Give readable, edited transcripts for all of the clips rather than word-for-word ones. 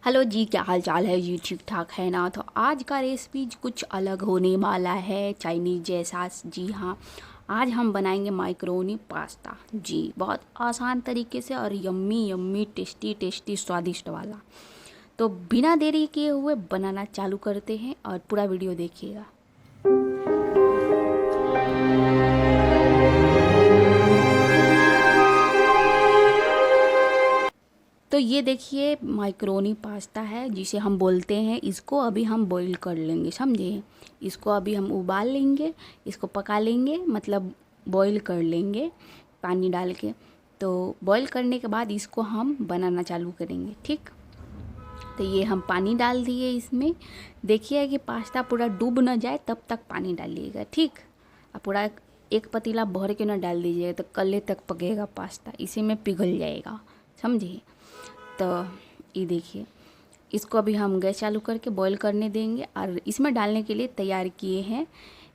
Hello जी, क्या हाल चाल है जी? ठीक ठाक है ना? तो आज का रेसिपी कुछ अलग होने वाला है, चाइनीज़ जैसा। जी हाँ, आज हम बनाएंगे माइक्रोनी पास्ता। जी, बहुत आसान तरीके से और यम्मी यम्मी टेस्टी टेस्टी स्वादिष्ट वाला। तो बिना देरी किए हुए बनाना चालू करते हैं और पूरा वीडियो देखिएगा। तो ये देखिए माइक्रोनी पास्ता है जिसे हम बोलते हैं। इसको अभी हम बॉईल कर लेंगे, समझे? इसको अभी हम उबाल लेंगे, इसको पका लेंगे, मतलब बॉईल कर लेंगे पानी डाल के। तो बॉईल करने के बाद इसको हम बनाना चालू करेंगे, ठीक? तो ये हम पानी डाल दिए इसमें। देखिए कि पास्ता पूरा डूब ना जाए तब तक पानी डालिएगा, ठीक? और पूरा एक पतीला भर के ना डाल दीजिएगा, तो कल्ले तक पकेगा पास्ता, इसी में पिघल जाएगा, समझिए? तो ये देखिए, इसको अभी हम गैस चालू करके बॉईल करने देंगे। और इसमें डालने के लिए तैयार किए हैं,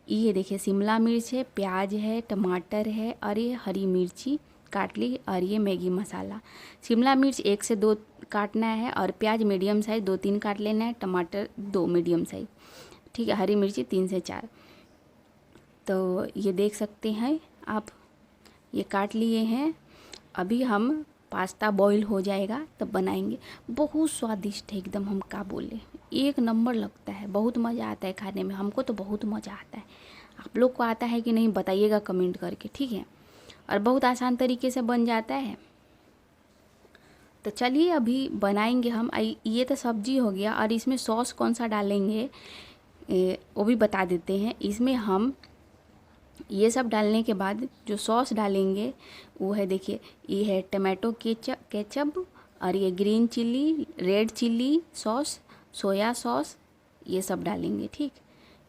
ये देखिए शिमला मिर्च है, प्याज है, टमाटर है और ये हरी मिर्ची काट ली, और ये मैगी मसाला। शिमला मिर्च 1 से 2 काटना है, और प्याज मीडियम साइज़ 2-3 काट लेना है, टमाटर 2 मीडियम साइज़, ठीक है? हरी मिर्ची 3 से 4। तो ये देख सकते हैं आप, ये काट लिए हैं। अभी हम पास्ता बॉईल हो जाएगा तब बनाएंगे। बहुत स्वादिष्ट है एकदम, हम क्या बोले, एक नंबर लगता है, बहुत मज़ा आता है खाने में। हमको तो बहुत मज़ा आता है। आप लोग को आता है कि नहीं बताइएगा कमेंट करके, ठीक है? और बहुत आसान तरीके से बन जाता है। तो चलिए अभी बनाएंगे हम। ये तो सब्जी हो गया, और इसमें सॉस कौन सा डालेंगे वो भी बता देते हैं। इसमें हम ये सब डालने के बाद जो सॉस डालेंगे वो है, देखिए, ये है टमाटो केचप, और ये green chilli, red chilli sauce, soya sauce, ये सब डालेंगे, ठीक?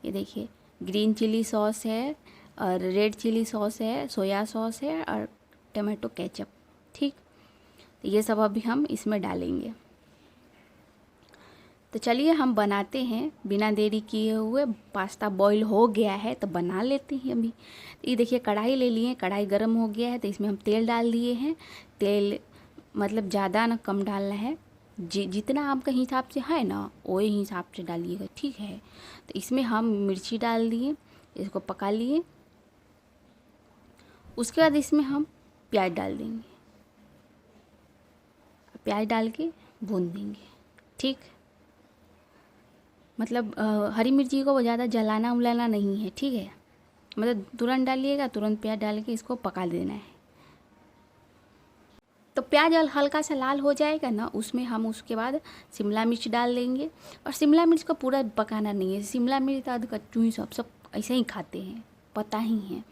ये देखिए ग्रीन चिल्ली सॉस है, और रेड चिल्ली सॉस है, सोया सॉस है, और टमाटो केचप, ठीक? तो ये सब अभी हम इसमें डालेंगे। तो चलिए हम बनाते हैं बिना देरी किए हुए। पास्ता बॉईल हो गया है तो बना लेते हैं अभी। ये देखिए कढ़ाई ले लिए, कढ़ाई गर्म हो गया है तो इसमें हम तेल डाल दिए हैं। तेल मतलब ज़्यादा ना कम डालना है, जितना आपका हिसाब से है ना वही हिसाब से डालिएगा, ठीक है? तो इसमें हम मिर्ची डाल दिए, इसको पका लिए। उसके बाद इसमें हम प्याज डाल देंगे, प्याज डाल के भून देंगे, ठीक? मतलब हरी मिर्ची को ज़्यादा जलाना उलाना नहीं है, ठीक है? मतलब तुरंत डालिएगा, तुरंत प्याज डाल के इसको पका देना है। तो प्याज हल्का सा लाल हो जाएगा ना, उसमें हम उसके बाद शिमला मिर्च डाल देंगे। और शिमला मिर्च को पूरा पकाना नहीं है, शिमला मिर्च तो कच्चू ही सब ऐसे ही खाते हैं, पता ही है।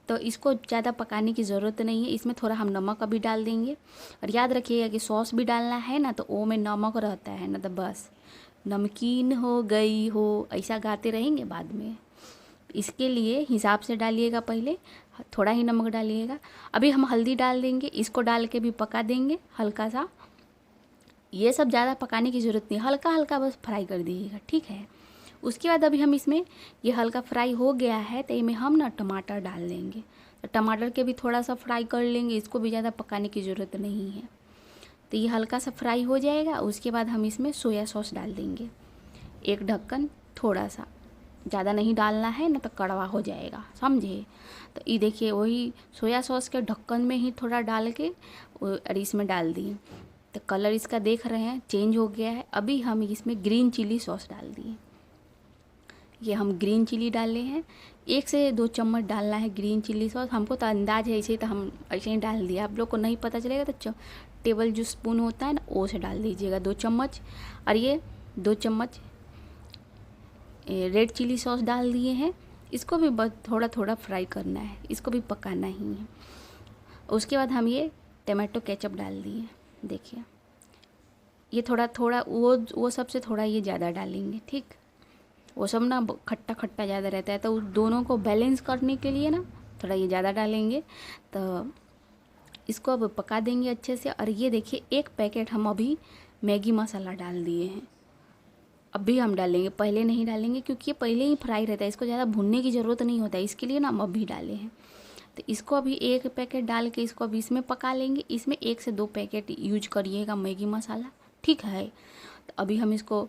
तो इसको ज़्यादा पकाने की ज़रूरत नहीं है। इसमें थोड़ा हम नमक अभी डाल देंगे। और याद रखिएगा कि सॉस भी डालना है ना, तो वो में नमक रहता है ना, तो बस नमकीन हो गई हो ऐसा गाते रहेंगे बाद में। इसके लिए हिसाब से डालिएगा, पहले थोड़ा ही नमक डालिएगा। अभी हम हल्दी डाल देंगे, इसको डाल के भी पका देंगे हल्का सा। ये सब ज़्यादा पकाने की ज़रूरत नहीं, हल्का हल्का बस फ्राई कर दीजिएगा, ठीक है? उसके बाद अभी हम इसमें, ये हल्का फ्राई हो गया है तो इसमें हम ना टमाटर डाल देंगे। तो टमाटर के भी थोड़ा सा फ्राई कर लेंगे, इसको भी ज़्यादा पकाने की ज़रूरत नहीं है। तो ये हल्का सा फ्राई हो जाएगा। उसके बाद हम इसमें सोया सॉस डाल देंगे, एक ढक्कन, थोड़ा सा, ज़्यादा नहीं डालना है ना तो कड़वा हो जाएगा, समझे? तो ये देखिए वही सोया सॉस के ढक्कन में ही थोड़ा डाल के और इसमें डाल दिए। तो कलर इसका देख रहे हैं चेंज हो गया है। अभी हम इसमें ग्रीन चिली सॉस डाल दिए। ये हम ग्रीन चिली डाले हैं, 1 से 2 चम्मच डालना है ग्रीन चिली सॉस। हमको तो अंदाज है ऐसे ही, तो हम ऐसे ही डाल दिया। आप लोग को नहीं पता चलेगा तो टेबल जो स्पून होता है ना वो से डाल दीजिएगा 2 चम्मच। और ये 2 चम्मच रेड चिली सॉस डाल दिए हैं। इसको भी बस थोड़ा थोड़ा फ्राई करना है, इसको भी पकाना ही है। उसके बाद हम ये टमाटो केचप डाल दिए। देखिए ये थोड़ा थोड़ा वो सबसे थोड़ा ये ज़्यादा डालेंगे, ठीक? वो सब ना खट्टा खट्टा ज़्यादा रहता है, तो उस दोनों को बैलेंस करने के लिए ना थोड़ा ये ज़्यादा डालेंगे। तो इसको अब पका देंगे अच्छे से। और ये देखिए 1 पैकेट हम अभी मैगी मसाला डाल दिए हैं। अभी हम डालेंगे, पहले नहीं डालेंगे क्योंकि ये पहले ही फ्राई रहता है, इसको ज़्यादा भुनने की ज़रूरत नहीं होता है, इसके लिए ना हम अभी डाले हैं। तो इसको अभी 1 पैकेट डाल के इसको अभी इसमें पका लेंगे। इसमें 1 से 2 पैकेट यूज करिएगा मैगी मसाला, ठीक है? तो अभी हम इसको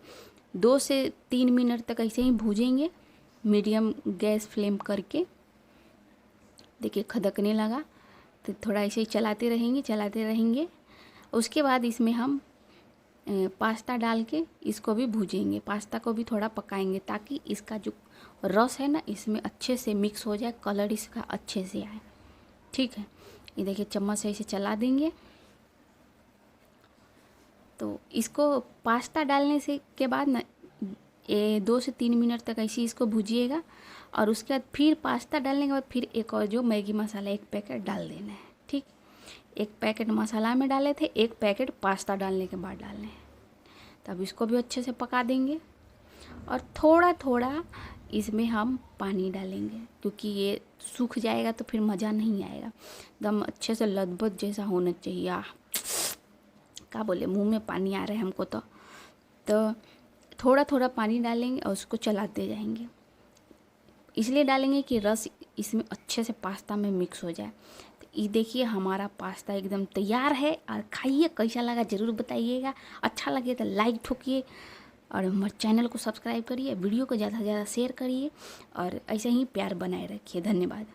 2 से 3 मिनट तक ऐसे ही भूजेंगे मीडियम गैस फ्लेम करके। देखिए खदकने लगा, तो थोड़ा ऐसे ही चलाते रहेंगे। उसके बाद इसमें हम पास्ता डाल के इसको भी भूजेंगे, पास्ता को भी थोड़ा पकाएंगे ताकि इसका जो रस है ना इसमें अच्छे से मिक्स हो जाए, कलर इसका अच्छे से आए। ठीक है, ये देखिए चम्मच से इसे चला देंगे। तो इसको पास्ता डालने से के बाद ना 2 से 3 मिनट तक ऐसे इसको भूजिएगा, और उसके बाद फिर पास्ता डालने के बाद फिर एक और जो मैगी मसाला 1 पैकेट डाल देना है। ठीक, 1 पैकेट मसाला में डाले थे, 1 पैकेट पास्ता डालने के बाद डालने हैं। तब इसको भी अच्छे से पका देंगे, और थोड़ा थोड़ा इसमें हम पानी डालेंगे क्योंकि ये सूख जाएगा तो फिर मज़ा नहीं आएगा। एकदम अच्छे से लथबथ जैसा होना चाहिए। क्या बोले, मुंह में पानी आ रहा है हमको। तो थोड़ा थोड़ा पानी डालेंगे और उसको चलाते जाएंगे। इसलिए डालेंगे कि रस इसमें अच्छे से पास्ता में मिक्स हो जाए। तो ये देखिए हमारा पास्ता एकदम तैयार है, और खाइए, कैसा लगा ज़रूर बताइएगा। अच्छा लगे तो लाइक ठोकिए, और हमारे चैनल को सब्सक्राइब करिए, वीडियो को ज़्यादा से ज़्यादा शेयर करिए, और ऐसे ही प्यार बनाए रखिए। धन्यवाद।